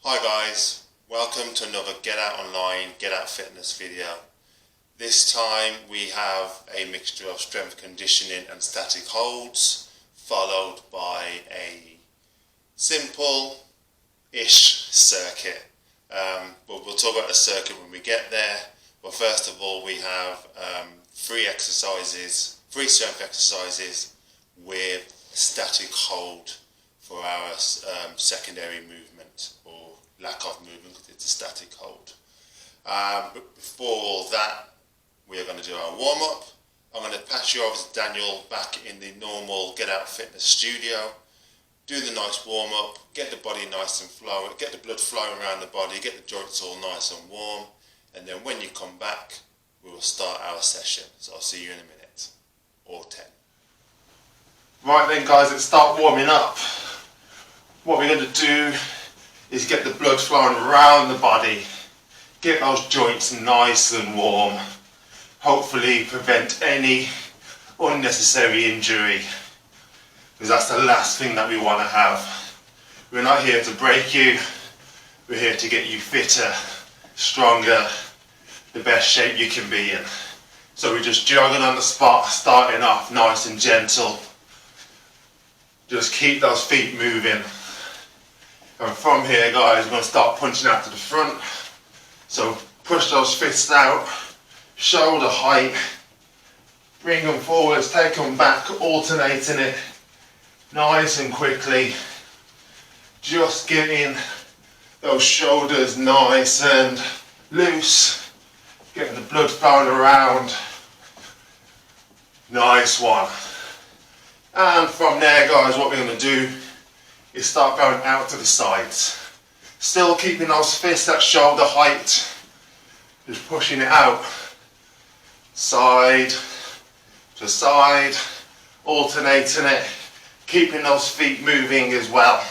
Hi guys, welcome to another Get Out Online, Get Out Fitness video. This time we have a mixture of strength conditioning and static holds, followed by a simple-ish circuit. But we'll talk about the circuit when we get there. But first of all, we have three strength exercises with static hold for our secondary movement, or lack of movement because it's a static hold. But before all that, we are going to do our warm-up. I'm going to pass you over to Daniel back in the normal Get Out Fitness studio. Do the nice warm-up, get the body nice and flowing, get the blood flowing around the body, get the joints all nice and warm, and then when you come back, we will start our session. So I'll see you in a minute, or 10. Right then guys, let's start warming up. What we're going to do is get the blood flowing around the body, get those joints nice and warm, hopefully prevent any unnecessary injury, because that's the last thing that we want to have. We're not here to break you, we're here to get you fitter, stronger, the best shape you can be in. So we're just jogging on the spot, starting off nice and gentle. Just keep those feet moving. And from here guys, we're going to start punching out to the front. So push those fists out, shoulder height, bring them forwards, take them back, alternating it nice and quickly. Just getting those shoulders nice and loose, getting the blood flowing around. Nice one. And from there guys, what we're going to do is start going out to the sides. Still keeping those fists at shoulder height. Just pushing it out. Side to side. Alternating it. Keeping those feet moving as well.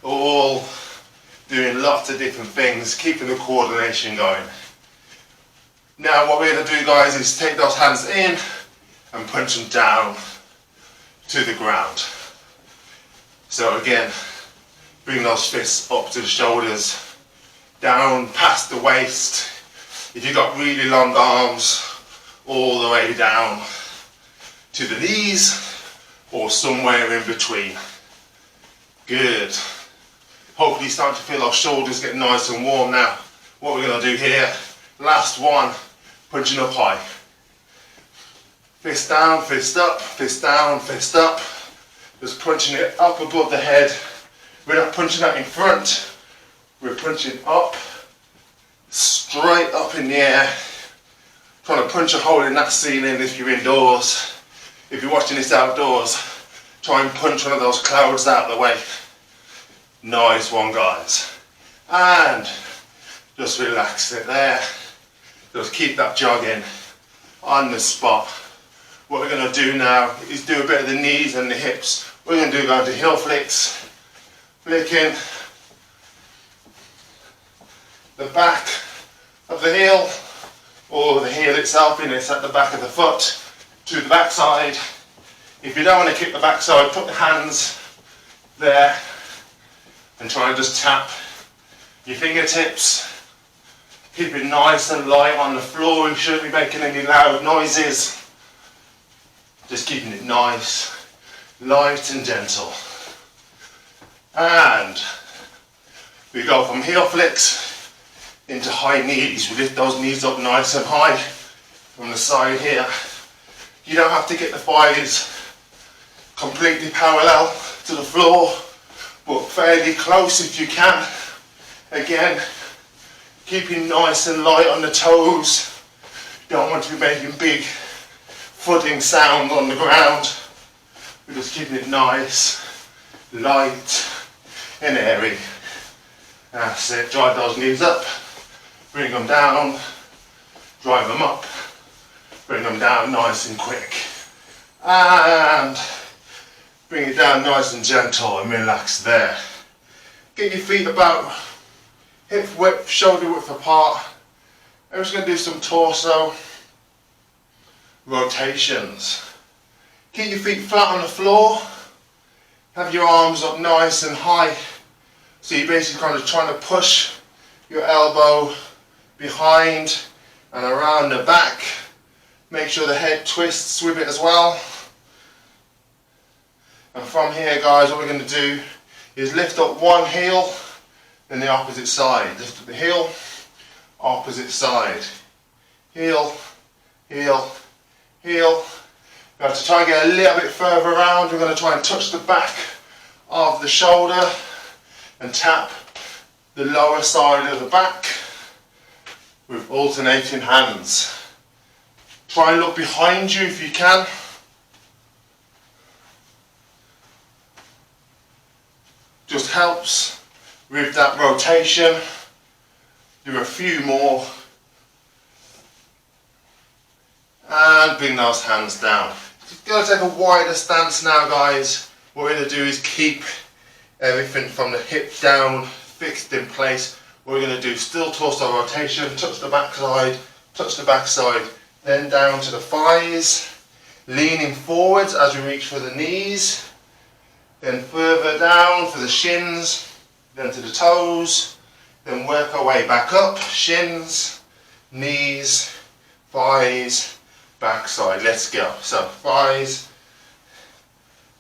All doing lots of different things. Keeping the coordination going. Now what we're going to do guys is take those hands in and punch them down to the ground. So again, bring those fists up to the shoulders, down past the waist. If you've got really long arms, all the way down to the knees or somewhere in between. Good. Hopefully you're starting to feel our shoulders get nice and warm now. What we're going to do here, last one, punching up high. Fist down, fist up, fist down, fist up. Just punching it up above the head. We're not punching that in front. We're punching up, straight up in the air. Trying to punch a hole in that ceiling if you're indoors. If you're watching this outdoors, try and punch one of those clouds out of the way. Nice one guys. And just relax it there. Just keep that jogging on the spot. What we're going to do now is do a bit of the knees and the hips. We're going to do going to heel flicks, flicking the back of the heel, or the heel itself, and it's at the back of the foot, to the back side. If you don't want to kick the back side, put the hands there and try and just tap your fingertips. Keep it nice and light on the floor. You shouldn't be making any loud noises. Just keeping it nice, light and gentle. And we go from heel flicks into high knees. We lift those knees up nice and high from the side here. You don't have to get the thighs completely parallel to the floor, but fairly close if you can. Again, keeping nice and light on the toes. Don't want to be making big footing sound on the ground. We're just keeping it nice, light and airy. That's it. Drive those knees up, bring them down, drive them up, bring them down nice and quick. And bring it down nice and gentle and relax there. Get your feet about hip width, shoulder width apart. I'm just going to do some torso rotations. Keep your feet flat on the floor. Have your arms up nice and high So you're basically kind of trying to push your elbow behind and around the back. Make sure the head twists with it as well. And from here, guys, what we're going to do is lift up one heel, then the opposite side. Lift up the heel, opposite side. Heel, heel, heel. We have to try and get a little bit further around. We're going to try and touch the back of the shoulder and tap the lower side of the back with alternating hands. Try and look behind you if you can. Just helps with that rotation. Do a few more. And bring those hands down. Just going to take a wider stance now, guys. What we're going to do is keep everything from the hip down, fixed in place. What we're going to do, still torso rotation, touch the back side, then down to the thighs, leaning forwards as we reach for the knees. Then further down for the shins, then to the toes, then work our way back up, shins, knees, thighs, backside. Let's go. So thighs,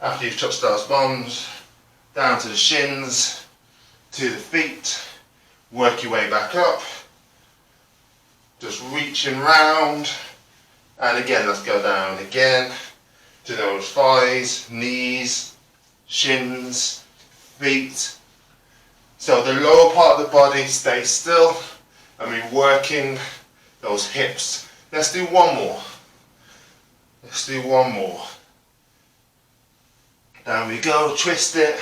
after you've touched those bones, down to the shins, to the feet, work your way back up, just reaching round, and again let's go down again to those thighs, knees, shins, feet. So the lower part of the body stays still and we're working those hips. Let's do one more. Let's do one more. Down we go, twist it.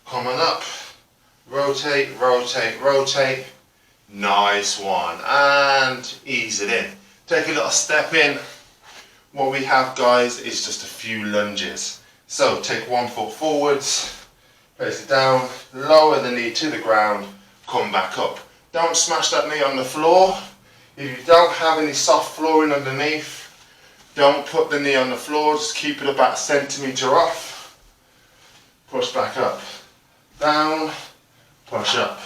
Coming up. Rotate, rotate, rotate. Nice one. And ease it in. Take a little step in. What we have, guys, is just a few lunges. So take 1 foot forwards, place it down, lower the knee to the ground, come back up. Don't smash that knee on the floor. If you don't have any soft flooring underneath, don't put the knee on the floor, just keep it about a centimetre off. Push back up, down, push up.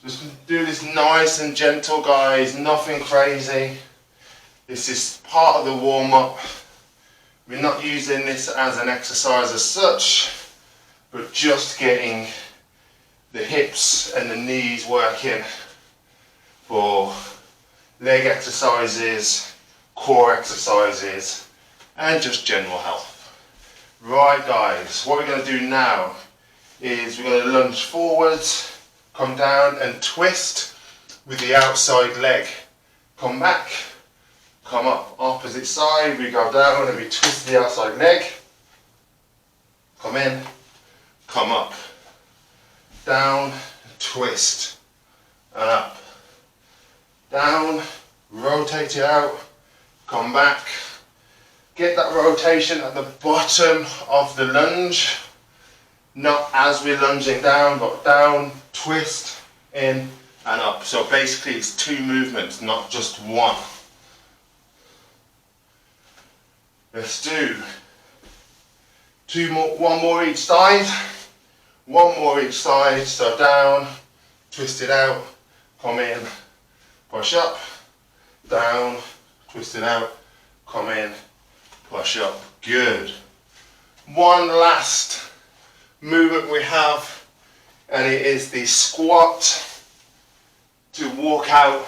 Just do this nice and gentle, guys, nothing crazy. This is part of the warm-up. We're not using this as an exercise as such, but just getting the hips and the knees working for leg exercises, core exercises, and just general health. Right, guys, what we're going to do now is we're going to lunge forwards, come down and twist with the outside leg. Come back. Come up, opposite side, we go down and we twist the outside leg. Come in, come up, down, twist, and up. Down, rotate it out, come back. Get that rotation at the bottom of the lunge. Not as we're lunging down, but down, twist, in, and up. So basically it's 2 movements, not just 1. Let's do 2 more, 1 more each side, 1 more each side. So down, twist it out, come in, push up, down, twist it out, come in, push up. Good. One last movement we have, and it is the squat to walk out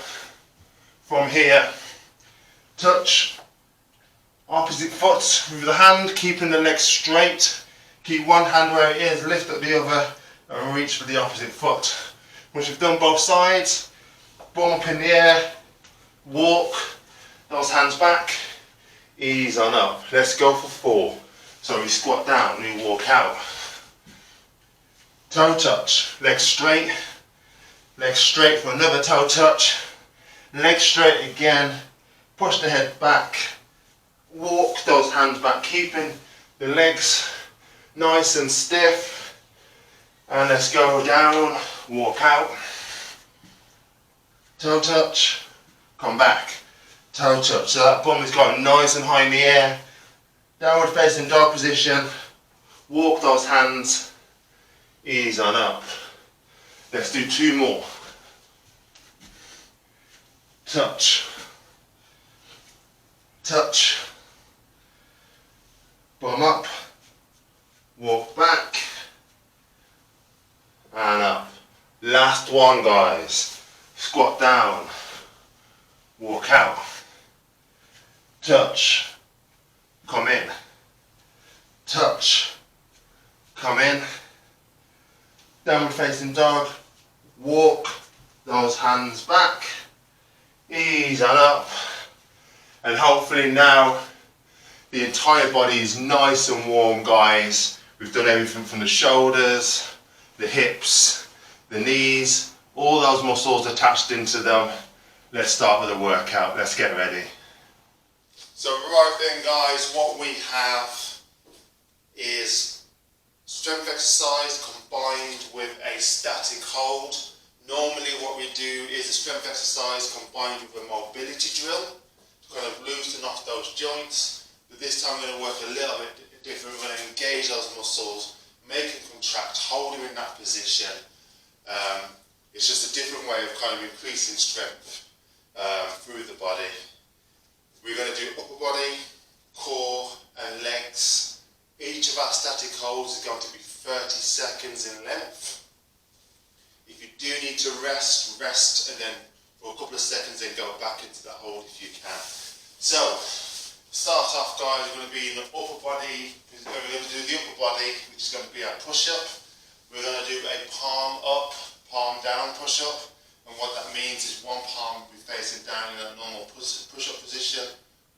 from here. Touch opposite foot with the hand, keeping the leg straight. Keep one hand where it is, lift up the other, and reach for the opposite foot. Once you've done both sides, bum up in the air, walk, those hands back, ease on up. Let's go for 4. So we squat down, we walk out. Toe touch, leg straight for another toe touch, leg straight again, push the head back, walk those hands back, keeping the legs nice and stiff, and let's go down, walk out, toe touch, come back, toe touch. So that bum is going nice and high in the air, downward facing dog position, walk those hands, ease on up. Let's do 2 more. Touch, touch, bum up, walk back, and up. Last one, guys. Squat down, walk out, touch, come in, touch, come in, downward facing dog, walk those hands back, ease on up, and hopefully now the entire body is nice and warm, guys. We've done everything from the shoulders, the hips, the knees, all those muscles attached into them. Let's start with the workout. Let's get ready. So right then, guys, what we have is strength exercise combined with a static hold. Normally what we do is a strength exercise combined with a mobility drill to kind of loosen off those joints. But this time we're going to work a little bit different. We're going to engage those muscles, make them contract, hold them in that position. It's just a different way of kind of increasing strength through the body. We're going to do upper body, core and legs. Each of our static holds is going to be 30 seconds in length. If you do need to rest, and then for a couple of seconds then go back into that hold if you can. So, start off, guys, we're going to be in the upper body. We're going to do the upper body, which is going to be our push-up. We're going to do a palm up, palm down push-up. And what that means is one palm will be facing down in a normal push-up position,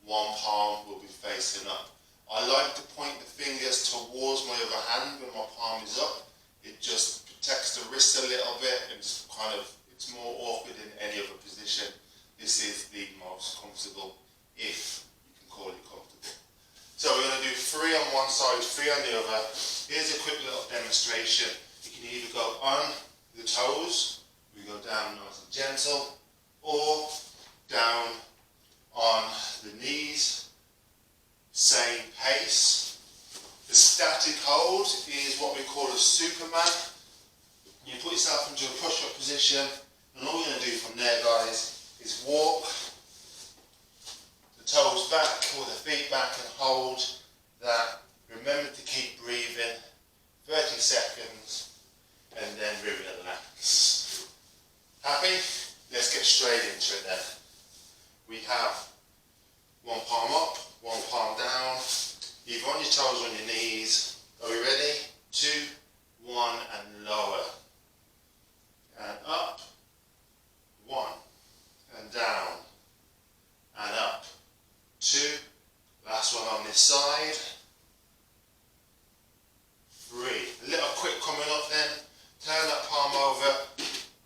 one palm will be facing up. I like to point the fingers towards my other hand when my palm is up. It just protects the wrist a little bit and just kind of, it's more awkward in any other position. This is the most comfortable, if you can call it comfortable. So we're going to do 3 on one side, 3 on the other. Here's a quick little demonstration. You can either go on the toes, we go down nice and gentle, or down on the knees, same pace. The static hold is what we call a Superman. You put yourself into a push-up position, and all you're going to do from there, guys, is walk the toes back or the feet back and hold that. Remember to keep breathing, 30 seconds, and then relax. Happy? Let's get straight into it then. We have one palm up, one palm down, either on your toes or on your knees. Are we ready? 2, 1, and lower. And up, 1, and down, and up, 2, last one on this side, 3. A little quick coming up then, turn that palm over,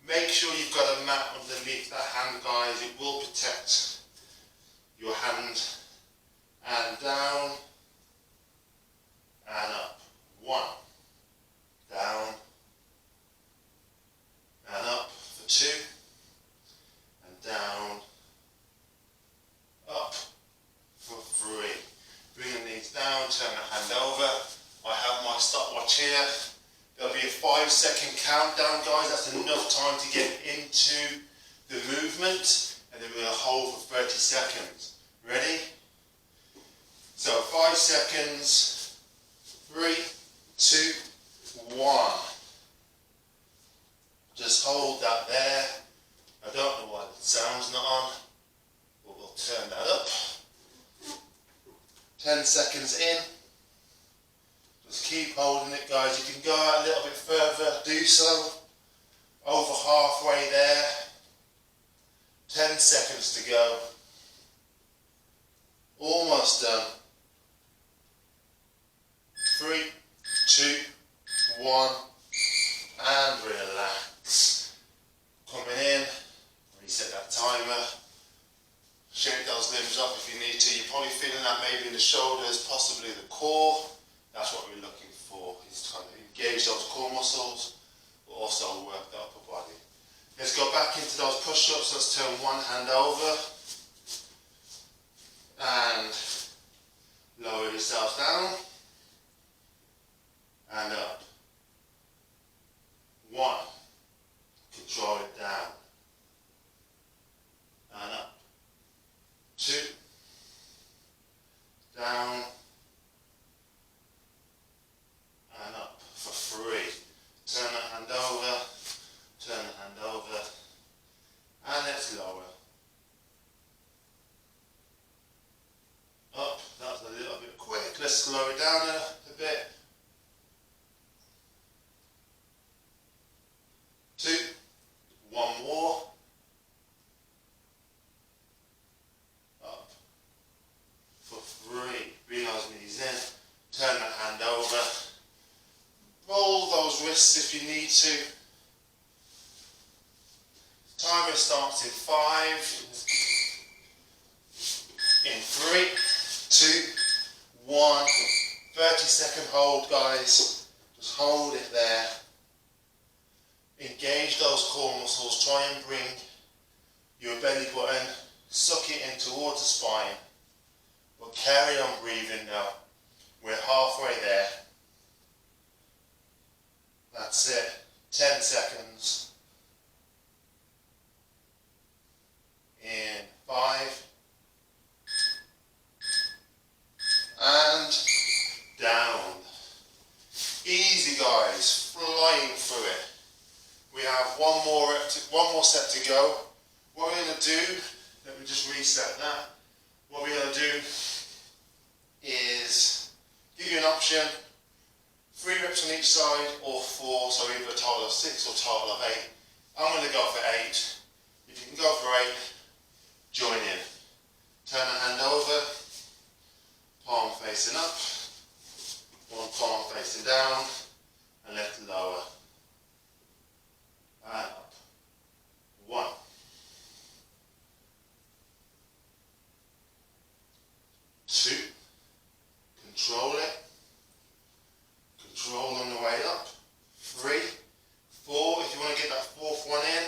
make sure you've got a mat underneath that hand, guys. It will protect your hand, and down, and up, 1, down, and up for 2, and down, up for 3. Bring the knees down, turn the hand over. I have my stopwatch here. There'll be a 5-second countdown, guys. That's enough time to get into the movement, and then we're going to hold for 30 seconds. Ready? So 5 seconds, 3, 2, 1. Just hold that there. I don't know why the sound's not on, but we'll turn that up. 10 seconds in. Just keep holding it, guys. You can go out a little bit further, do so. Over halfway there. 10 seconds to go. Almost done. 3, 2, 1, and relax. Coming in, reset that timer. Shake those limbs up if you need to. You're probably feeling that maybe in the shoulders, possibly the core. That's what we're looking for, is to kind of engage those core muscles, but also work the upper body. Let's go back into those push-ups. Let's turn one hand over and lower yourself down and up. those wrists if you need to. Timer starts in 5, in 3, 2, 1. 30-second hold, guys. Just hold it there. Engage those core muscles. Try and bring your belly button, suck it in towards the spine. But carry on breathing now. We're halfway there. That's it. 10 seconds. In 5. And down. Easy, guys. Flying through it. We have one more set to go. What we're going to do, let me just reset that. What we're going to do is give you an option, 3 reps on each side or 4, so either a total of 6 or a total of 8. I'm going to go for 8. If you can go for 8, join in. Turn the hand over, palm facing up, one palm facing down, and left lower. And up. 1. 2. Control it. Control on the way up. 3. 4. If you want to get that 4th one in.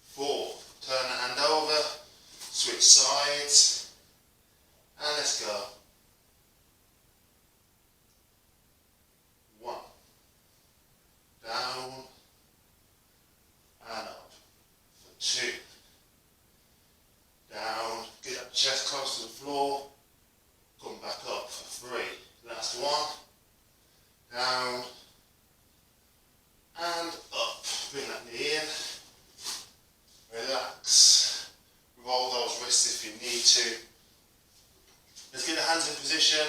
4. Turn the hand over. Switch sides. And let's go. 1. Down. And up. For 2. Down, get that chest close to the floor, come back up for 3. Last one, down, and up. Bring that knee in, relax, roll those wrists if you need to. Let's get the hands in position,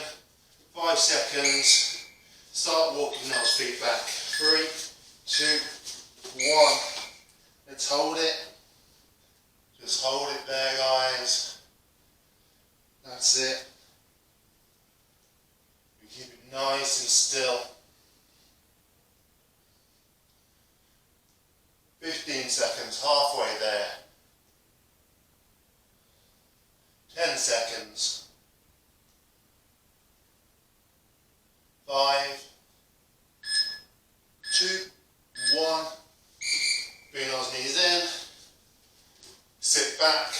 5 seconds, start walking those feet back. 3, 2, 1, let's hold it. Just hold it there, guys. That's it. We keep it nice and still. 15 seconds, halfway there. 10 seconds. 5, 2, 1. Bring those knees in. Sit back,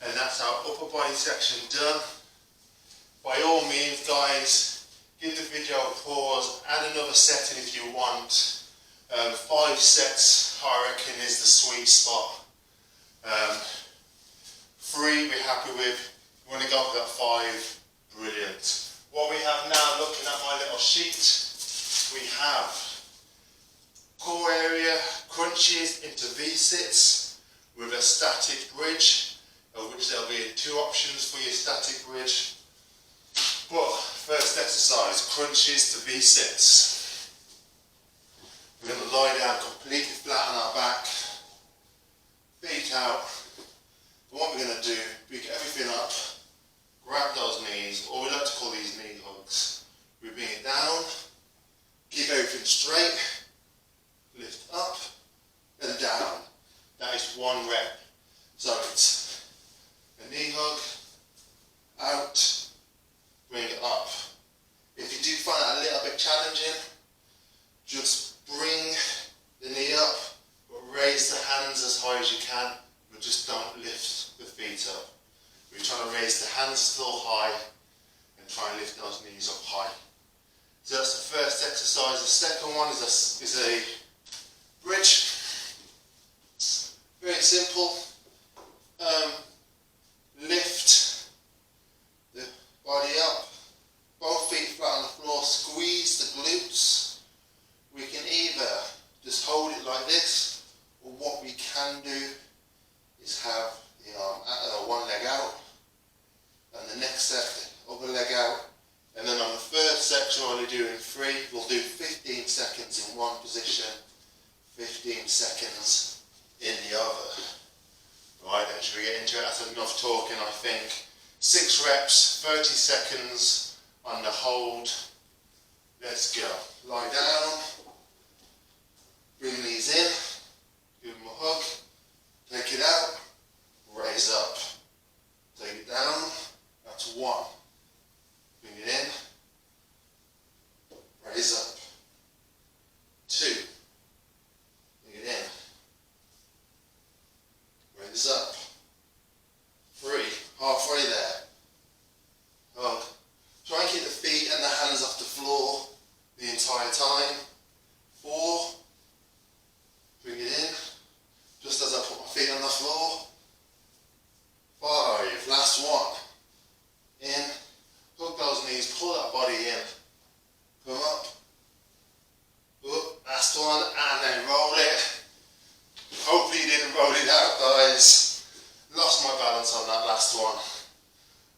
and that's our upper body section done. By all means, guys, give the video a pause, add another setting if you want. 5 sets, I reckon, is the sweet spot. 3 we're happy with. You want to go for that 5, brilliant. What we have now, looking at my little sheet, we have core area, crunches into V-sits, with a static bridge, of which there'll be 2 options for your static bridge. But first exercise, crunches to V-sits. We're going to lie down completely flat on our back, feet out. And what we're going to do, we get everything up, grab those knees, or we like to call these knee hugs. We bring it down, keep everything straight, lift up and down. That is 1 rep. So it's a knee hug, out, bring it up. If you do find that a little bit challenging, just bring the knee up, but raise the hands as high as you can, but just don't lift the feet up. We're trying to raise the hands still high and try and lift those knees up high. So that's the first exercise. The second one is a bridge. Very simple. Lift the body up, both feet flat on the floor, squeeze the glutes. We can either just hold it like this, or what we can do is have the arm, one leg out, and the next set, the other leg out, and then on the third section, we're only doing 3, we'll do 15 seconds in one position, 15 seconds in the other. Right then, should we get into it? That's enough talking, I think. 6 reps, 30 seconds on the hold, Let's go. Lie down. Bring these in. Give them a hug. Take it out. Raise up. Take it down. That's 1. Bring it in. Raise up. 2. Bring it in. Raise up. 3. Halfway there. Hug. Try and keep the feet and the hands off the floor the entire time. 4. Bring it in. Just as I put my feet on the floor. 5. Last one. In. Hook those knees. Pull that body in. Come up. Up. Last one. And then roll it. Hopefully you didn't roll it out, guys. Lost my balance on that last one.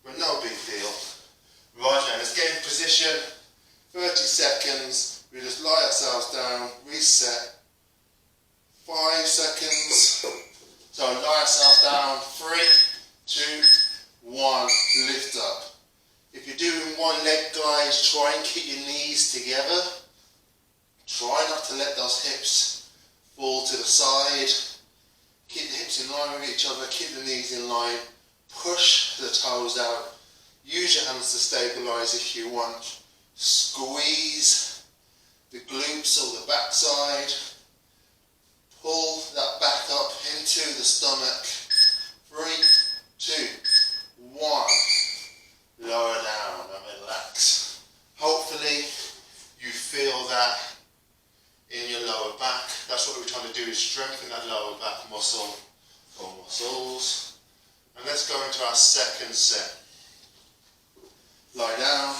But no big deal. Right now, let's get in position. 30 seconds. We just lie ourselves down. Reset. 5 seconds. So lie ourselves down. 3, 2, 1. Lift up. If you're doing one leg, guys, try and keep your knees together. Try not to let those hips fall to the side. Keep the hips in line with each other. Keep the knees in line. Push the toes out. Use your hands to stabilise if you want. Squeeze the glutes or the backside. Pull that back up into the stomach. 3, 2, 1. Lower down and relax. Hopefully you feel that in your lower back. That's what we're trying to do, is strengthen that lower back muscle or muscles. And let's go into our second set. Lie down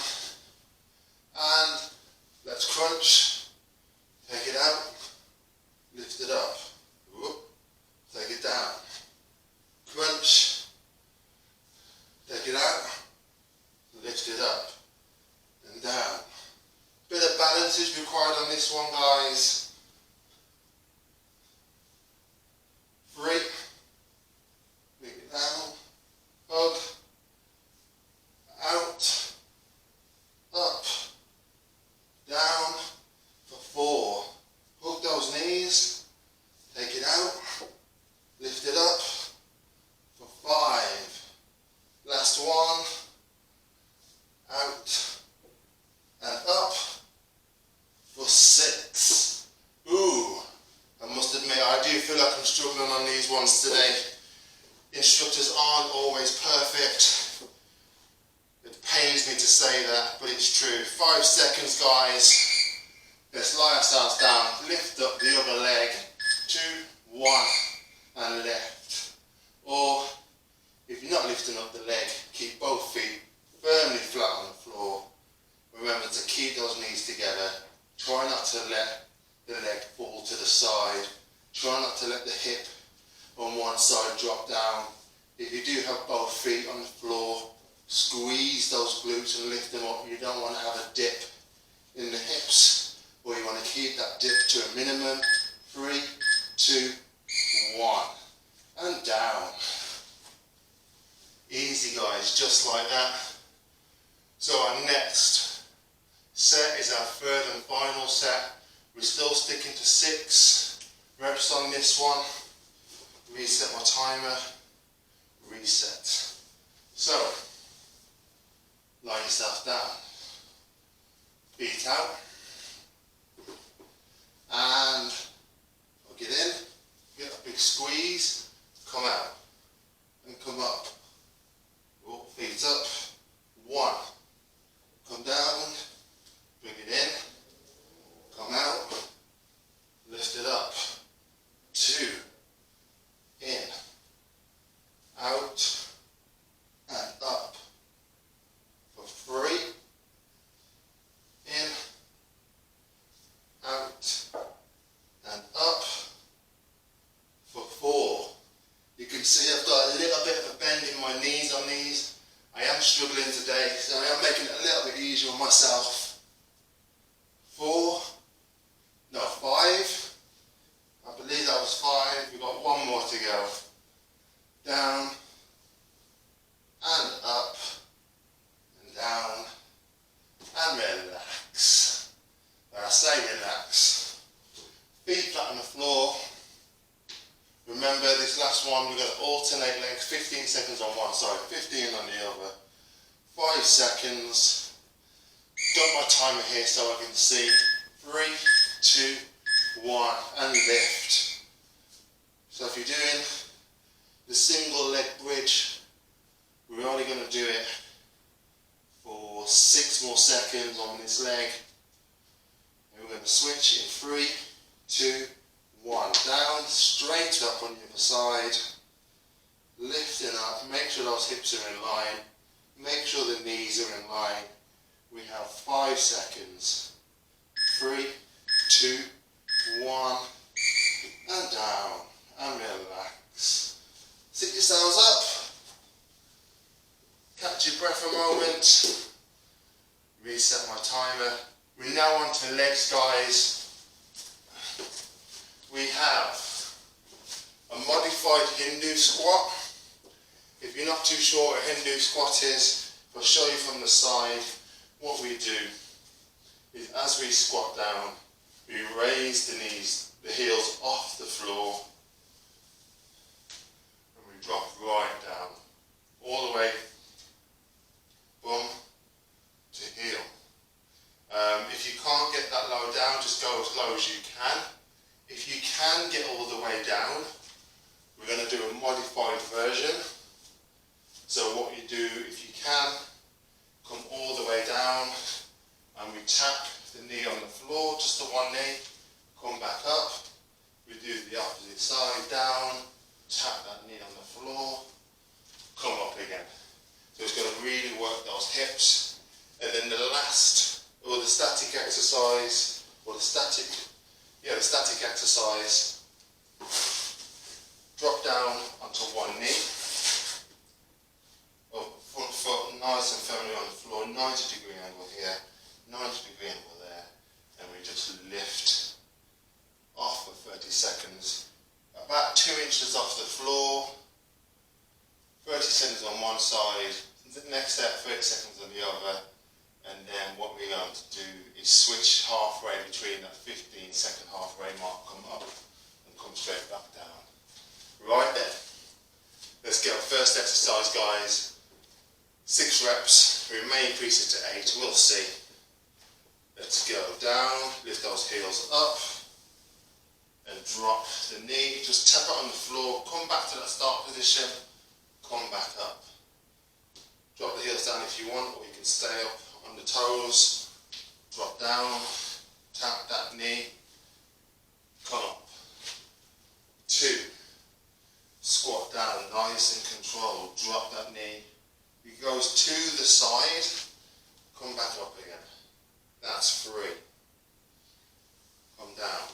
and let's crunch. Take it out. Lift it up. Whoop. Take it down. Crunch. Take it out. Lift it up and down. Bit of balance is required on this one, guys. 3. Bring it down. Hug. Out. Up. Down. For 4. Hook those knees. Take it out. Lift it up. For 5. Last one. Out and up for 6. Ooh, I must admit, I do feel like I'm struggling on these ones today. Instructors aren't always perfect. It pains me to say that, but it's true. 5 seconds, guys. Let's lie ourselves down. Lift up the other leg. 2, 1, and left. Or, if you're not lifting up the leg, keep both feet firmly flat on the floor. Remember to keep those knees together. Try not to let the leg fall to the side. Try not to let the hip on one side drop down. If you do have both feet on the floor, squeeze those glutes and lift them up. You don't want to have a dip in the hips, or you want to keep that dip to a minimum. 3, 2, 1. And down. Easy, guys, just like that. So our next set is our third and final set. We're still sticking to 6 reps on this one. Reset my timer. Reset. So, lie yourself down. Feet out. And get in. Get a big squeeze. Come out. And come up. Feet up. 1. Come down. Bring it in. Come out. Lift it up. 2. In. Out. And up. For 3. In. 15 seconds on one side, 15 on the other. 5 seconds. Got my timer here so I can see. 3, 2, 1, and lift. So if you're doing the single leg bridge, we're only going to do it for 6 more seconds on this leg. And we're going to switch in 3, 2, 1. Down, straight up on the other side. Lifting up, make sure those hips are in line. Make sure the knees are in line. We have 5 seconds. 3, 2, 1, and down, and relax. Sit yourselves up. Catch your breath a moment. Reset my timer. We're now on to legs, guys. We have a modified Hindu squat. If you're not too sure what a Hindu squat is, I'll show you from the side. What we do is, as we squat down, we raise the knees, the heels off the floor, and we drop right down, all the way, bum to heel. If you can't get that low down, just go as low as you can. If you can get all the way down, we're going to do a modified version. So what you do, if you can, come all the way down, and we tap the knee on the floor, just the one knee, come back up. We do the opposite side, down, tap that knee on the floor, come up again. So it's going to really work those hips. And then the last, or the static exercise, or the static exercise, drop down onto one knee, front foot nice and firmly on the floor, 90-degree angle here, 90-degree angle there, and we just lift off for 30 seconds, about 2 inches off the floor, 30 seconds on one side, the next step 30 seconds on the other, and then what we're going to do is switch halfway between that 15-second halfway mark, come up and come straight back down. Right then, let's get our first exercise, guys. 6 reps, we may increase it to 8, we'll see. Let's go down, lift those heels up, and drop the knee, just tap it on the floor, come back to that start position, come back up. Drop the heels down if you want, or you can stay up on the toes, drop down, tap that knee, come up. 2, squat down, nice and controlled, drop that knee. It goes to the side, come back up again. That's 3. Come down.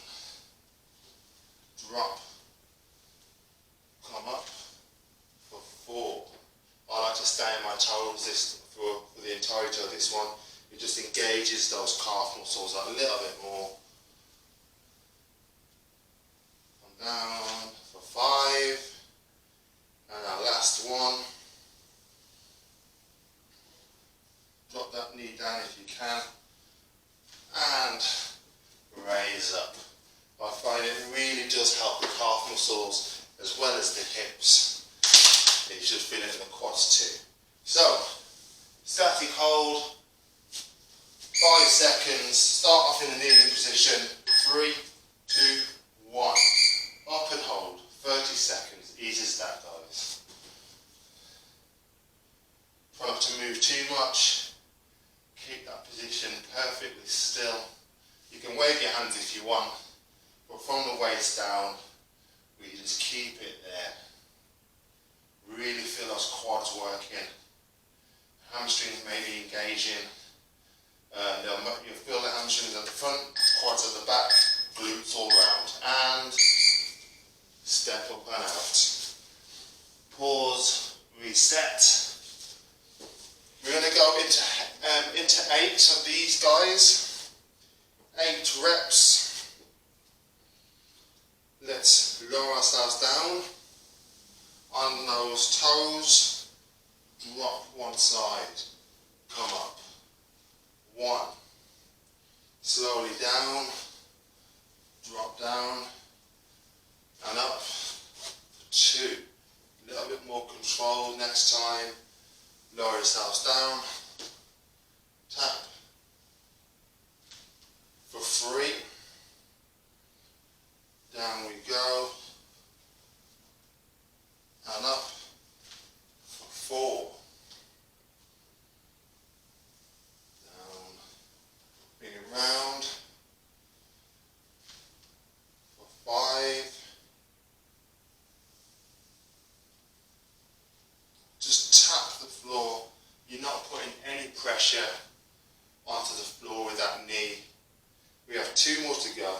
Drop. Come up for 4. I like to stay on my toes for the entirety of this one. It just engages those calf muscles a little bit more. Come down for 5. And our last one. Drop that knee down if you can, and raise up. I find it really does help the calf muscles as well as the hips. And you should feel it in the quads too. So, static hold, 5 seconds, start off in the kneeling position, 3, 2, 1. Up and hold, 30 seconds, easy as that, guys. Try not to move too much. Keep that position perfectly still. You can wave your hands if you want, but from the waist down, we just keep it there. Really feel those quads working. Hamstrings may be engaging. You'll feel the hamstrings at the front, quads at the back, glutes all round. And step up and out. Pause, reset. We're going to go into 8 of these, guys. 8 reps. Let's lower ourselves down on those toes. Drop one side. Come up. 1. Slowly down. Drop down. And up. 2. A little bit more control. next time, lower yourselves down, tap, for 3, down we go, and up, for 4, down, bring it round, for 5, just tap the floor. You're not putting any pressure onto the floor with that knee. We have 2 more to go.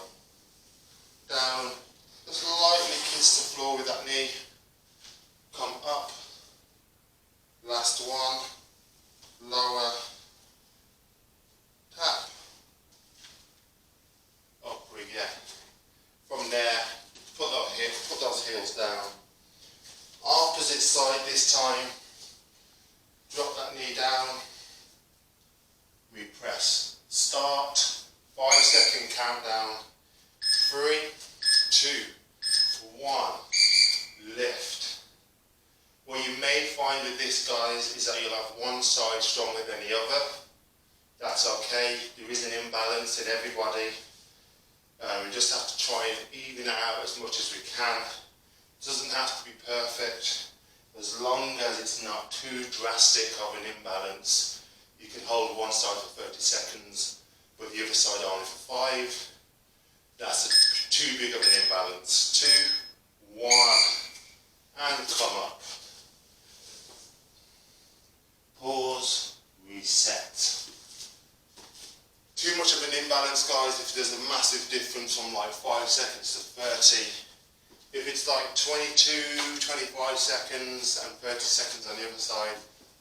Down, just lightly kiss the floor with that knee. Come up. Last one. Lower. Tap. Up we get. From there, put those heels down. Opposite side this time. Drop that knee down. We press. Start. 5-second countdown. 3, 2, 1. Lift. What you may find with this, guys, is that you'll have one side stronger than the other. That's okay. There is an imbalance in everybody. We just have to try and even it out as much as we can. It doesn't have to be perfect. As long as it's not too drastic of an imbalance, you can hold one side for 30 seconds, but the other side only for 5. That's too big of an imbalance. 2, 1, and come up. Pause, reset. Too much of an imbalance, guys, if there's a massive difference from like 5 seconds to 30. If it's like 22, 25 seconds and 30 seconds on the other side,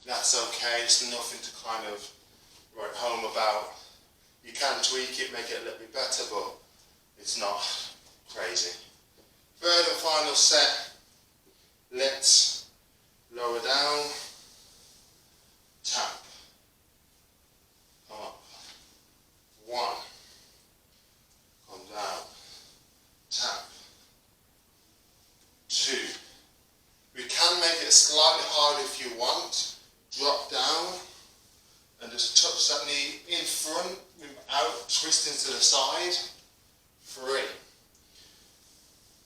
that's okay. It's nothing to kind of write home about. You can tweak it, make it a little bit better, but it's not crazy. Third and final set. Let's lower down, tap, come up. 1, come down, tap. 2. We can make it slightly harder if you want. Drop down and just touch that knee in front, without twisting to the side. 3.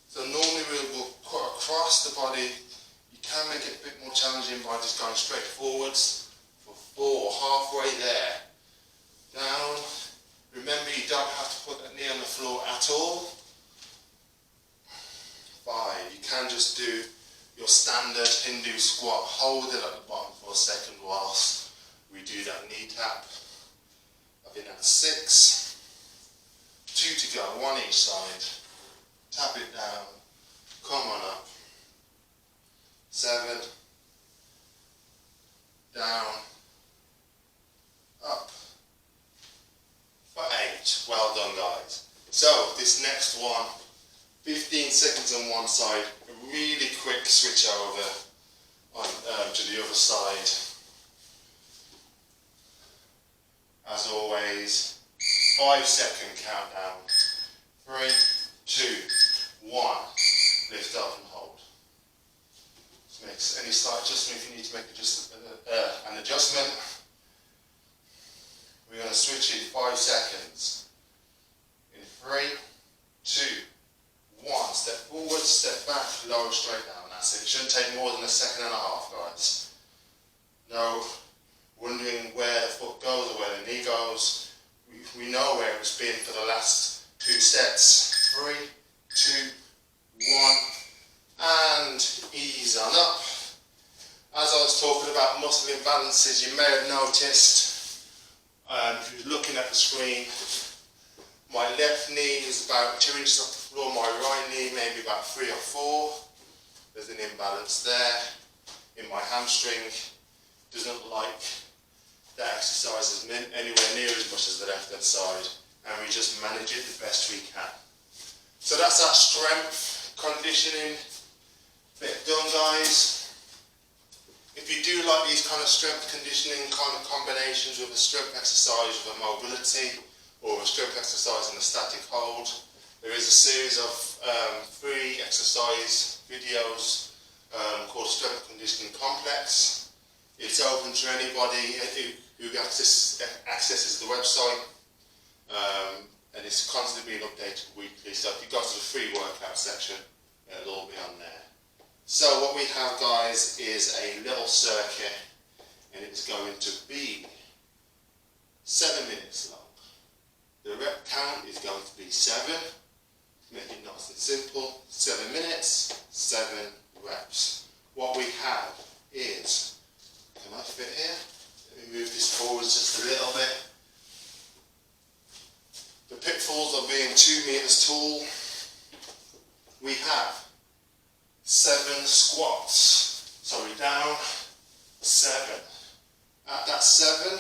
So normally we'll cut across the body. You can make it a bit more challenging by just going straight forwards. For 4, halfway there. Down. Remember, you don't have to put that knee on the floor at all. 5. You can just do your standard Hindu squat. Hold it at the bottom for a second whilst we do that knee tap. I think that's 6. 2 to go, 1 each side. Tap it down. Come on up. 7. Down. Up. For 8. Well done, guys. So this next one, 15 seconds on one side, a really quick switch over on, to the other side. As always, 5-second countdown. 3, 2, 1. Lift up and hold. Just make any slight adjustment if you need to make an adjustment. We're going to switch in 5 seconds. In 3, 2, 1. Step forward, step back, lower straight down. That's it. It shouldn't take more than a second and a half, guys. No wondering where the foot goes or where the knee goes. We know where it's been for the last 2 sets. 3, 2, 1, and ease on up. As I was talking about muscle imbalances, you may have noticed, if you're looking at the screen, my left knee is about 2 inches off the floor, my right knee maybe about 3 or 4. There's an imbalance there. In my hamstring, doesn't like that exercise is anywhere near as much as the left hand side, and we just manage it the best we can. So that's our strength conditioning bit done, guys. If you do like these kind of strength conditioning kind of combinations with a strength exercise with a mobility or a strength exercise in a static hold, there is a series of free exercise videos called Strength Conditioning Complex. It's open to anybody who accesses the website, and it's constantly being updated weekly. So if you go to the free workout section, it'll all be on there. So what we have, guys, is a little circuit, and it's going to be 7 minutes long. The rep count is going to be 7. Make it nice and simple. 7 minutes, 7 reps. What we have is, can I fit here? Let me move this forward just a little bit. The pitfalls of being 2 meters tall. We have 7 squats. So we're down 7. At that 7,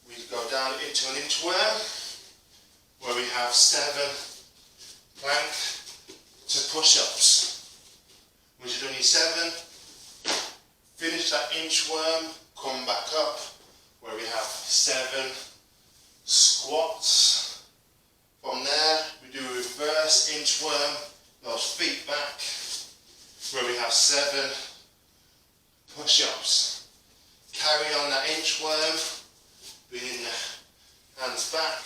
we go down into an inchworm, where we have 7 plank to push-ups. Once you've done your 7, finish that inchworm, come back up, where we have 7 squats. From there, we do a reverse inchworm, those feet back, where we have 7 push-ups. Carry on that inchworm, bringing the hands back,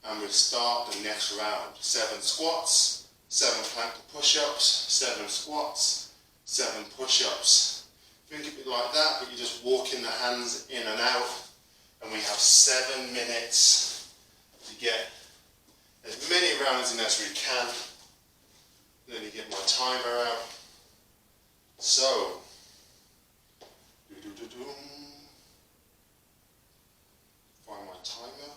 and we'll start the next round. 7 squats, 7 plank to push-ups, 7 squats, 7 push-ups. Think of it like that, but you're just walking the hands in and out, and we have 7 minutes to get as many rounds in as we can. Let me get my timer out. So, find my timer.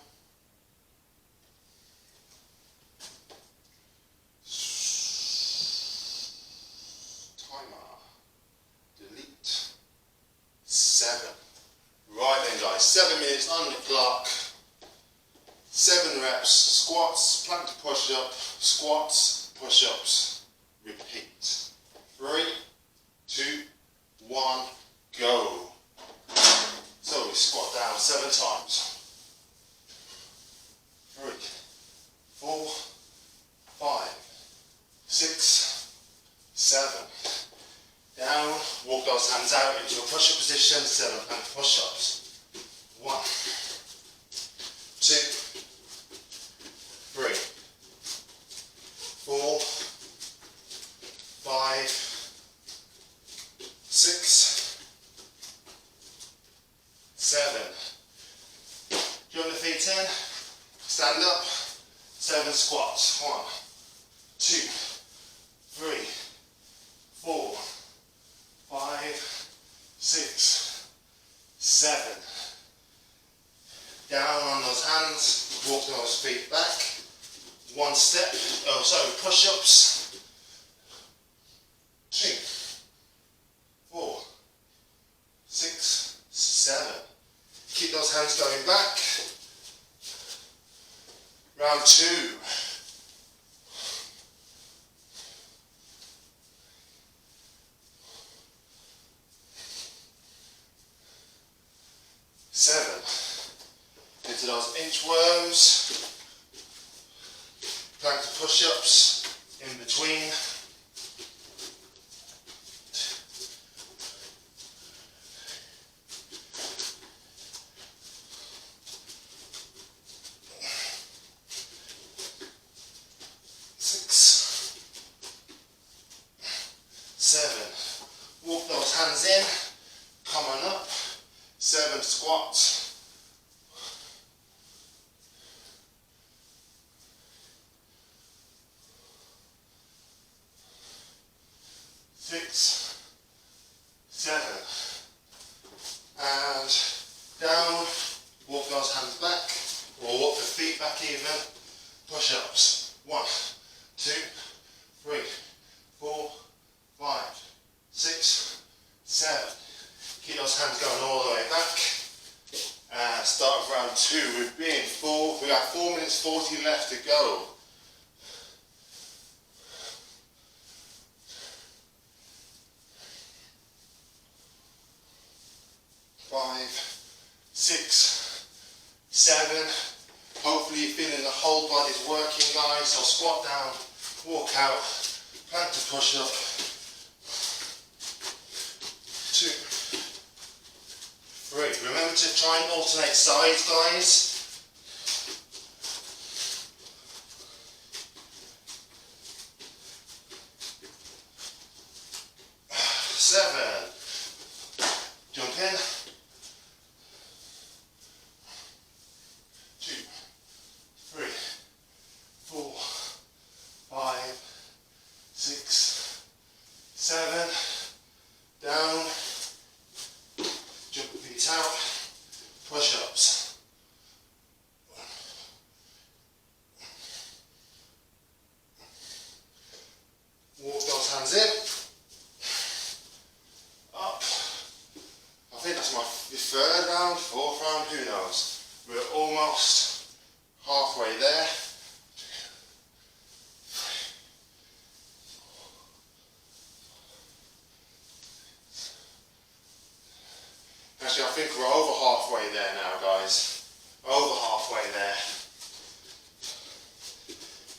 Delete. 7. Right then, guys, 7 minutes on the clock. 7 reps, squats, plank to push up, squats, push ups. Repeat. 3, 2, 1, go. So we squat down 7 times. 3, 4, 5, 6, 7. Down, walk those hands out into a push-up position, 7 plank push-ups. 1, 2, 3, 4, 5, 6, 7. Join the feet in, stand up, 7 squats. 1, 2, 3, 4, 5, 6, 7. Down on those hands, walk those feet back. 1 step, push-ups. 2, 4, 6, 7. Keep those hands going back. Round 2. Into those inchworms, plank to push-ups in between. Six, 7. Walk those hands in, come on up. 7 squats. 6, 7, and down, walk those hands back, or walk the feet back even, push-ups. 1, 2, 3, 4, 5, 6, 7. Keep those hands going all the way back. Start of round 2. We got 4 minutes 40 left to go. 5, 6, 7. Hopefully you're feeling the whole body's working, guys. So squat down, walk out, plank to push up, 3. Remember to try and alternate sides, guys. 7. Jump in. 2, 3, 4, 5, 6, 7. Down. Jump the feet out. Push-ups. Walk those hands in. Up. I think that's my 3rd round, 4th round, who knows. We're almost halfway there. Actually, I think we're over halfway there now, guys. Over halfway there.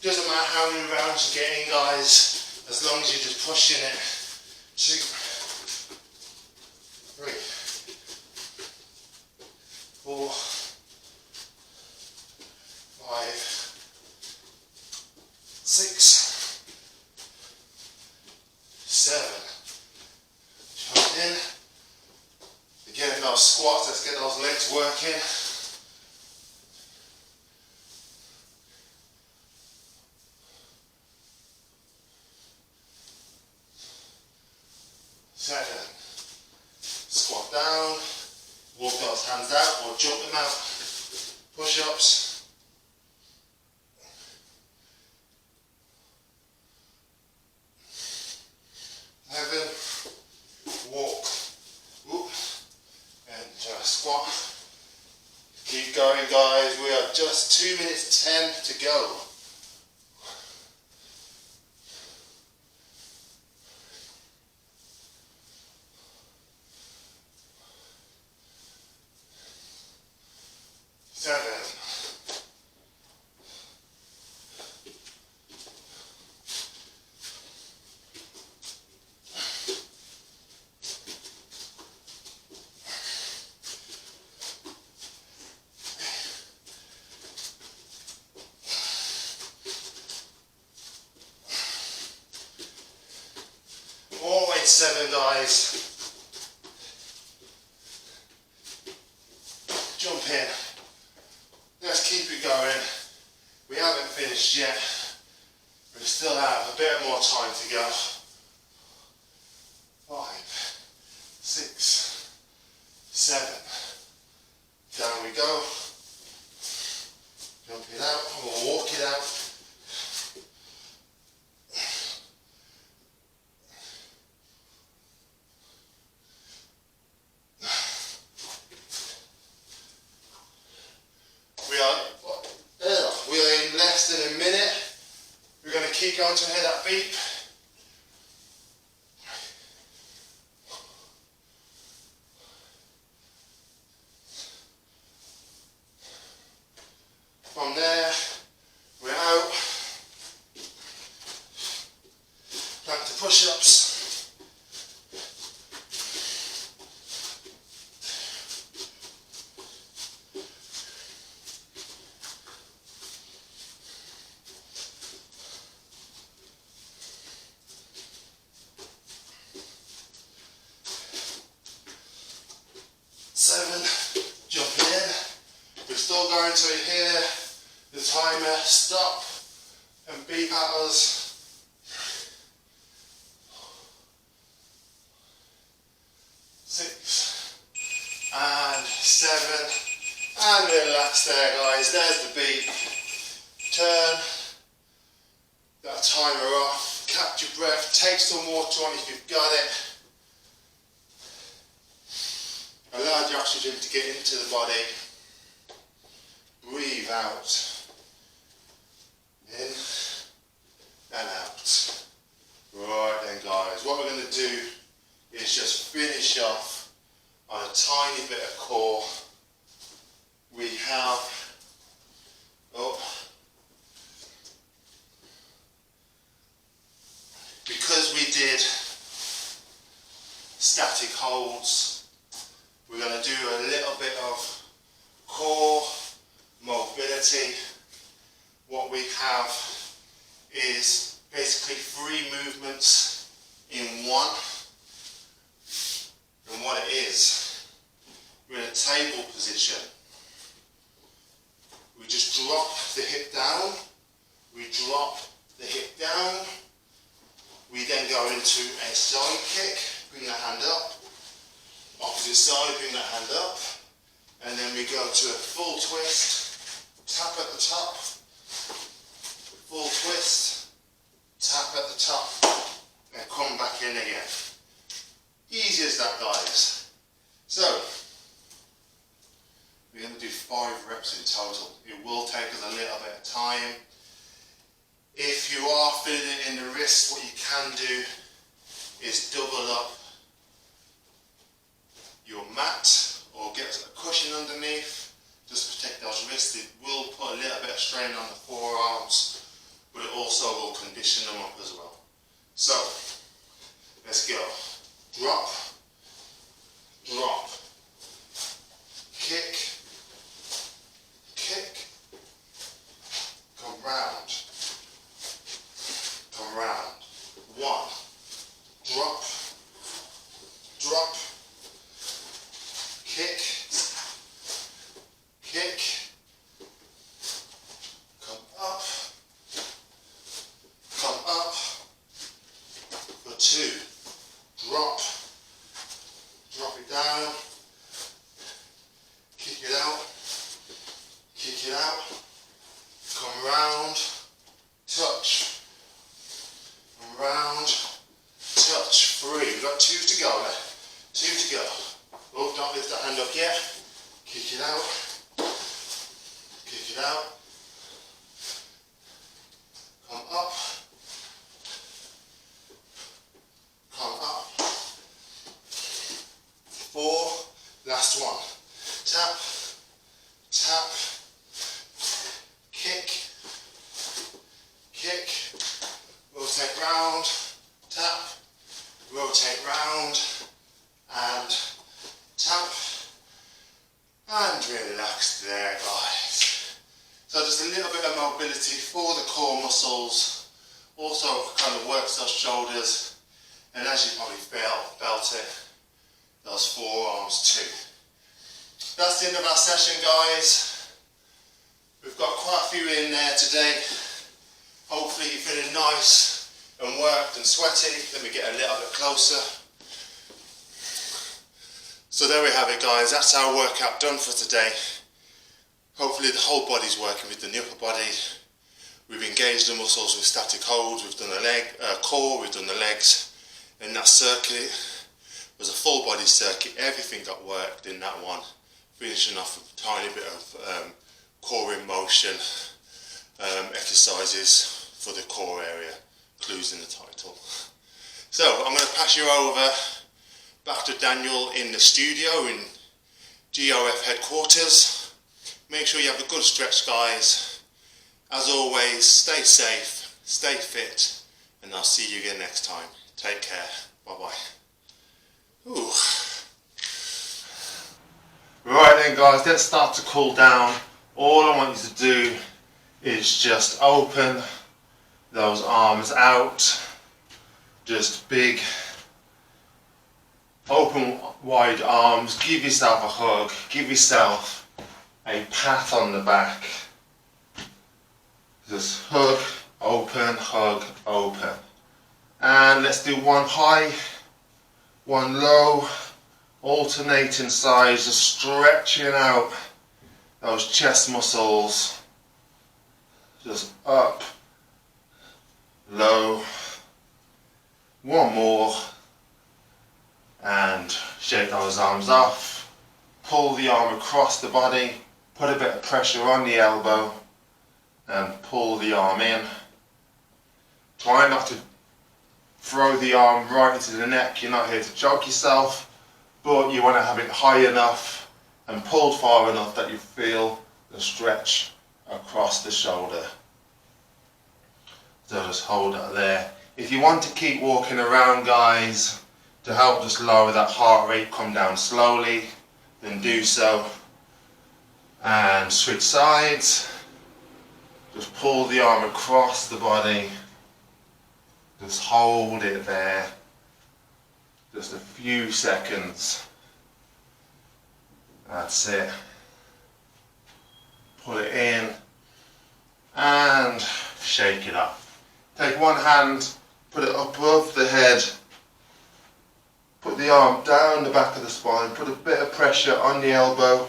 Doesn't matter how many rounds you get in, guys, as long as you're just pushing it. 2, 3, 4, 5, 6, 7. Jump in. Again, those squats, let's get those legs working. 7. Squat down, walk those hands out or jump them out. Push-ups. 11. Walk. Whoop. And squat. Keep going, guys. We are just 2 minutes 10 to go. 7. Always 7, guys. Jump in. Let's keep it going. We haven't finished yet. We still have a bit more time to go. 5, 6, 7. Down we go. Jump it out, or walk it out. We are in less than a minute. We're going to keep going to hear that beep. From there, we're out. Back to push-ups. 7, jumping in. We're still going to hear the timer stop and beep at us. 6 and 7 and relax there, guys. There's the beep. Turn that timer off. Catch your breath. Take some water on if you've got it. Allow the oxygen to get into the body. Breathe out. In and out. Right then, guys, what we're going to do is just finish off on a tiny bit of core. We have because we did static holds, we're going to do a what we have is basically 3 movements in one. And what it is, we're in a table position. We just drop the hip down, we drop the hip down, we then go into a side kick, bring that hand up, opposite side, bring that hand up, and then we go to a full twist, tap at the top, full twist, tap at the top, and come back in again. Easy as that, guys. So, we're going to do 5 reps in total. It will take us a little bit of time. If you are feeling it in the wrist, what you can do is double up your mat or get a cushion underneath, just protect those wrists. It will put a little bit of strain on the forearms, but it also will condition them up as well. So, let's go. Drop, drop, kick, kick, come round, 1, drop, drop, kick, kick, come up, for 2, drop, drop it down, kick it out, come round, touch, come round, touch, 3, we've got 2 to go there, 2 to go. Oh, don't lift that hand up yet, kick it out, come up, 4, last one, tap, tap, kick, kick, rotate round, tap, rotate round, and tap, and relax there, guys. So just a little bit of mobility for the core muscles, also kind of works those shoulders, and as you probably felt it, those forearms too. That's the end of our session, guys. We've got quite a few in there today. Hopefully you're feeling nice and worked and sweaty. Let me get a little bit closer. So there we have it, guys. That's our workout done for today. Hopefully the whole body's working. We've done the upper body. We've engaged the muscles with static holds. We've done the core. We've done the legs. And that circuit was a full body circuit. Everything got worked in that one. Finishing off with a tiny bit of core in motion exercises for the core area. Clues in the title. So I'm going to pass you over back to Daniel in the studio in GOF headquarters. Make sure you have a good stretch, guys. As always, stay safe, stay fit, and I'll see you again next time. Take care. Bye-bye. Ooh. Right then, guys, let's start to cool down. All I want you to do is just open those arms out. Just big, open, wide arms. Give yourself a hug. Give yourself a pat on the back. Just hug, open, and let's do one high, one low, alternating sides, just stretching out those chest muscles. Just up, low, one more, and shake those arms off. Pull the arm across the body, put a bit of pressure on the elbow, and pull the arm in. Try not to throw the arm right into the neck. You're not here to choke yourself, but you want to have it high enough and pulled far enough that you feel the stretch across the shoulder. So just hold that there. If you want to keep walking around, guys, to help just lower that heart rate, come down slowly, then do so. And switch sides. Just pull the arm across the body. Just hold it there. Just a few seconds. That's it. Pull it in and shake it up. Take one hand, put it above the head. Put the arm down the back of the spine. Put a bit of pressure on the elbow.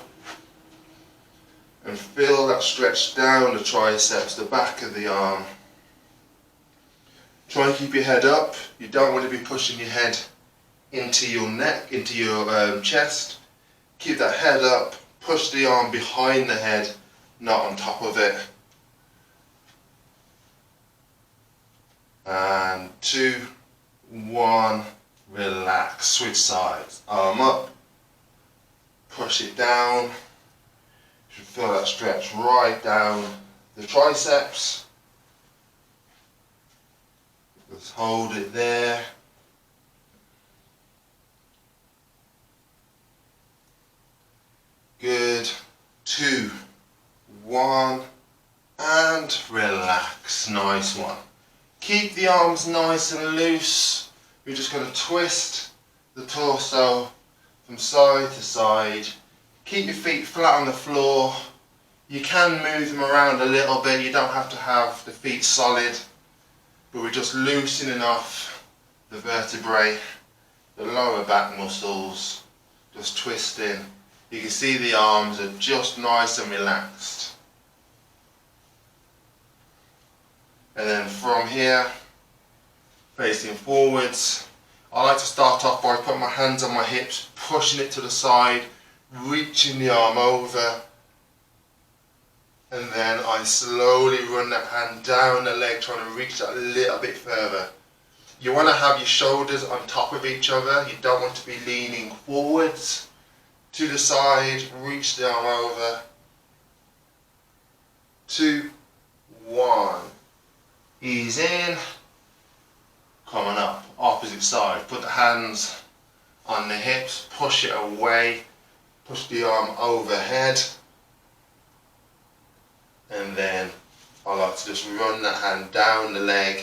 And feel that stretch down the triceps, the back of the arm. Try and keep your head up. You don't want to be pushing your head into your neck, into your chest. Keep that head up. Push the arm behind the head, not on top of it. And 2, 1, relax. Switch sides. Arm up. Push it down. You should feel that stretch right down the triceps. Just hold it there. Good. 2, 1, and relax. Nice one. Keep the arms nice and loose. We're just going to twist the torso from side to side. Keep your feet flat on the floor. You can move them around a little bit. You don't have to have the feet solid, but we're just loosening off the vertebrae, the lower back muscles, just twisting. You can see the arms are just nice and relaxed. And then from here, facing forwards, I like to start off by putting my hands on my hips, pushing it to the side, reaching the arm over, and then I slowly run that hand down the leg, trying to reach that a little bit further. You want to have your shoulders on top of each other. You don't want to be leaning forwards. To the side, reach the arm over. 2, 1. Ease in. Coming up, opposite side. Put the hands on the hips, push it away. Push the arm overhead. And then I like to just run the hand down the leg,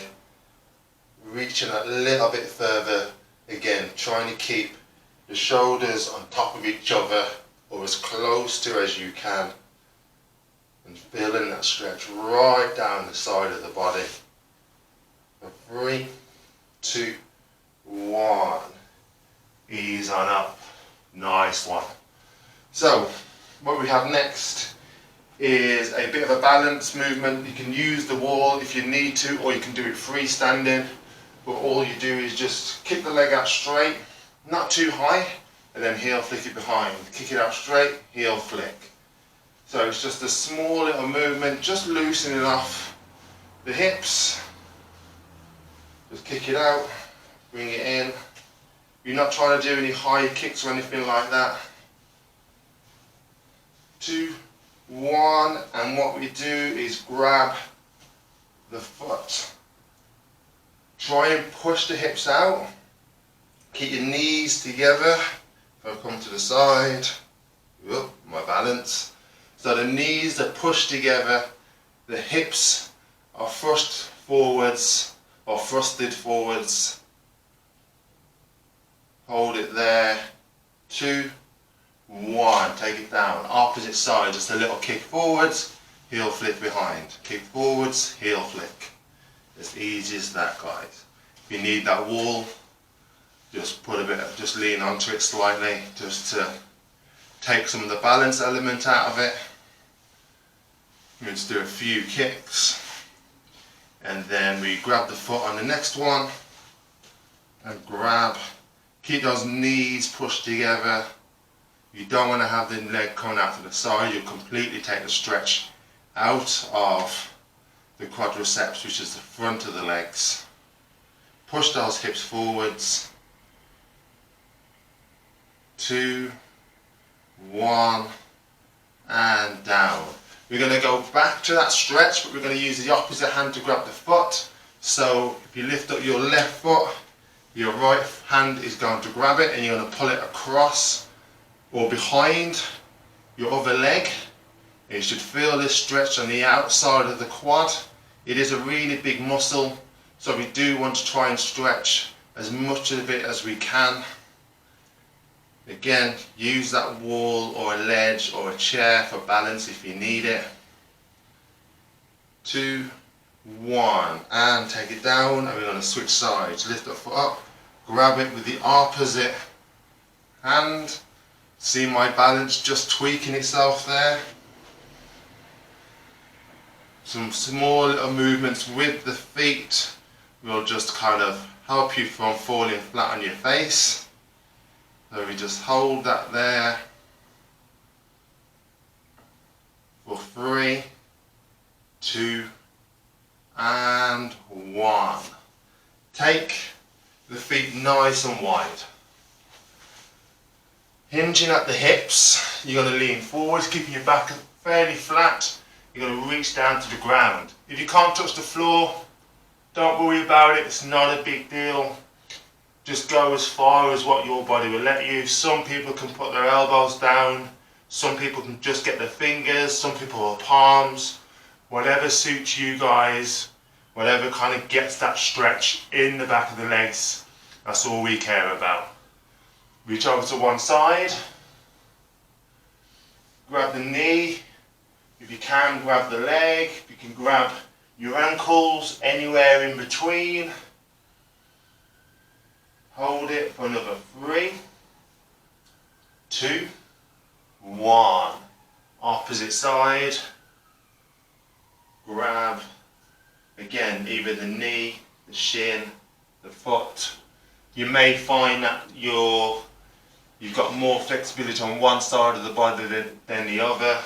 reaching a little bit further. Again, trying to keep the shoulders on top of each other or as close to as you can, and feeling that stretch right down the side of the body. 3, 2, 1. Ease on up. Nice one. So what we have next is a bit of a balance movement. You can use the wall if you need to, or you can do it freestanding, but all you do is just kick the leg out straight, not too high, and then heel flick it behind. Kick it out straight, heel flick. So it's just a small little movement, just loosening off the hips. Just kick it out, bring it in. You're not trying to do any high kicks or anything like that. 2, 1, and what we do is grab the foot. Try and push the hips out. Keep your knees together. If I come to the side, my balance. So the knees are pushed together, the hips are thrust forwards or thrusted forwards. Hold it there. 2, 1. Take it down. Opposite side, just a little kick forwards, heel flick behind. Kick forwards, heel flick. As easy as that, guys. If you need that wall, just just lean onto it slightly, just to take some of the balance element out of it. Let's do a few kicks, and then we grab the foot on the next one and grab. Keep those knees pushed together. You don't want to have the leg coming out to the side. You'll completely take the stretch out of the quadriceps, which is the front of the legs. Push those hips forwards. 2, 1, and down. We're going to go back to that stretch, but we're going to use the opposite hand to grab the foot. So if you lift up your left foot, your right hand is going to grab it, and you're going to pull it across or behind your other leg. You should feel this stretch on the outside of the quad. It is a really big muscle, so we do want to try and stretch as much of it as we can. Again, use that wall or a ledge or a chair for balance if you need it. 2, 1, and take it down, and we're going to switch sides. Lift the foot up, grab it with the opposite hand. See my balance just tweaking itself there. Some small little movements with the feet will just kind of help you from falling flat on your face. So we just hold that there for 3, 2, and 1. Take the feet nice and wide. Hinging at the hips, you're going to lean forwards, keeping your back fairly flat. You're going to reach down to the ground. If you can't touch the floor, don't worry about it, it's not a big deal. Just go as far as what your body will let you. Some people can put their elbows down, some people can just get their fingers, some people will palms. Whatever suits you guys, whatever kind of gets that stretch in the back of the legs, that's all we care about. Reach over to one side, grab the knee, if you can grab the leg, you can grab your ankles, anywhere in between. Hold it for another 3, 2, 1. Opposite side. Grab, again, either the knee, the shin, the foot. You may find that you've got more flexibility on one side of the body than the other.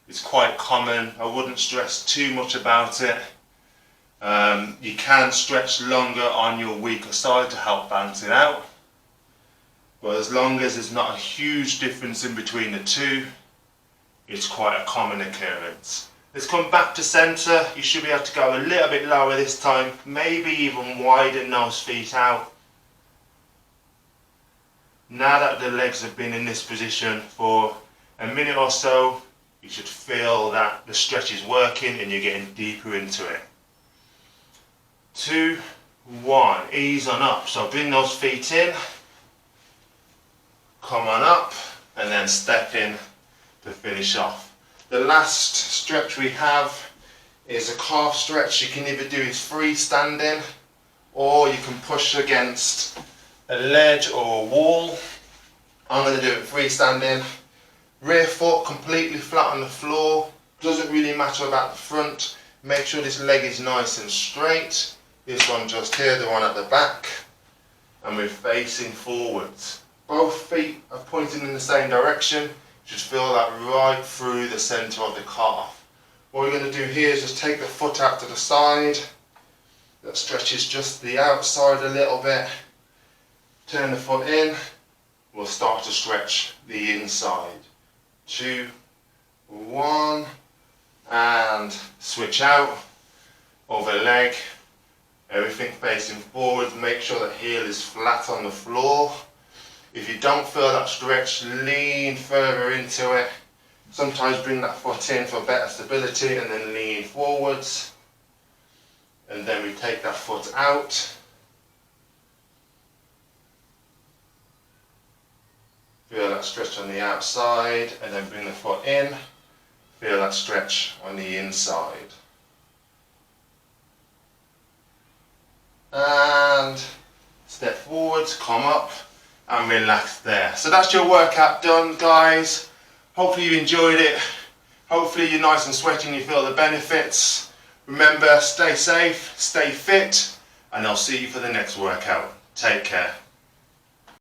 It's quite common. I wouldn't stress too much about it. You can stretch longer on your weaker side to help balance it out. But as long as there's not a huge difference in between the two, it's quite a common occurrence. Let's come back to centre. You should be able to go a little bit lower this time, maybe even widen those feet out. Now that the legs have been in this position for a minute or so, you should feel that the stretch is working and you're getting deeper into it. 2, 1, ease on up. So bring those feet in, come on up, and then step in to finish off. The last stretch we have is a calf stretch. You can either do it freestanding or you can push against a ledge or a wall. I'm going to do it freestanding. Rear foot completely flat on the floor. Doesn't really matter about the front. Make sure this leg is nice and straight. This one just here, the one at the back. And we're facing forwards. Both feet are pointing in the same direction. Just feel that right through the centre of the calf. What we're going to do here is just take the foot out to the side. That stretches just the outside a little bit. Turn the foot in. We'll start to stretch the inside. 2, 1, and switch out. Over the leg. Everything facing forward. Make sure that heel is flat on the floor. If you don't feel that stretch, lean further into it. Sometimes bring that foot in for better stability and then lean forwards. And then we take that foot out. Feel that stretch on the outside and then bring the foot in. Feel that stretch on the inside. And step forwards, come up. And relax there. So that's your workout done, guys. Hopefully you enjoyed it. Hopefully you're nice and sweaty and you feel the benefits. Remember, stay safe, stay fit, and I'll see you for the next workout. Take care.